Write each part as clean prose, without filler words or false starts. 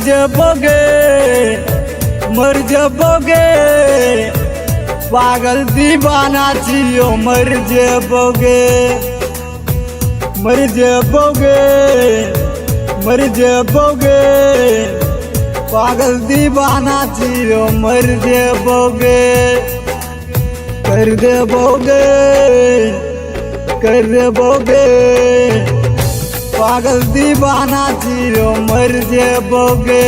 जाओगे, मर जाओगे, पागल दीवाना जियो मर जाओगे, मर जाओगे, मर जाओगे, पागल दीवाना जियो मर जाओगे, कर देबोगे, कर देबोगे, पागल दीवाना जियो मर जाओगे।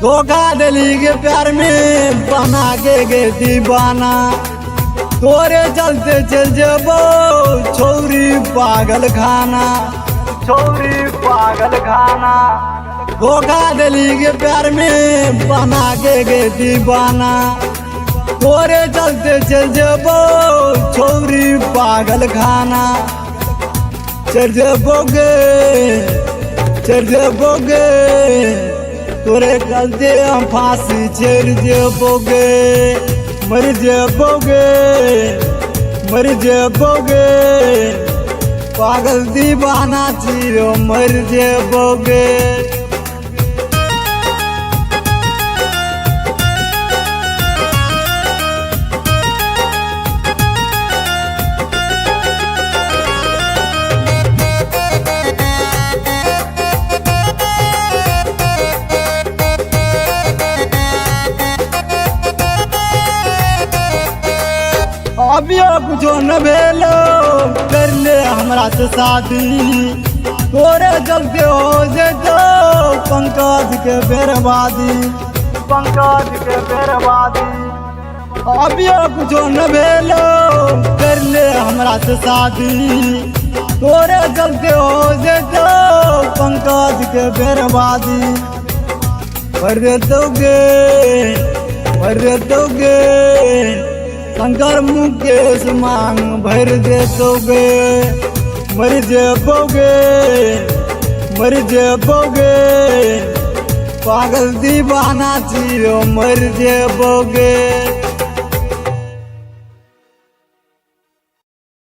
धोखा डली के प्यार में बना के दीवाना, तोरे चलते चल जबो छोरी पागल खाना, छोरी पागल खाना। धोखा डली के प्यार में बना के दीवाना, तोरे चलते चल जबो छोरी पागल खाना। चल जबोगे, चल जबोगे, तोरे गलते हम फांसी चढ़ जाओगे, मर जाओगे, मर जाओगे, पागल दीवाना जियो मर जाओगे। अभी कुछ न भेलो कर ले हमरा से शादी, तोरे चलते हो जेतो पंकज के बर्बादी, पंकज के बर्बादी। अभी कुछ न भेलो कर ले हमरा से शादी, तोरे चलते हो जेतो पंकज के बर्बादी। मर दोगे, मर दोगे, शंकर मुकेश मांग भर दोगे, मर जाओगे, मर जाओगे, पागल दीवाना जियो मर जाओगे।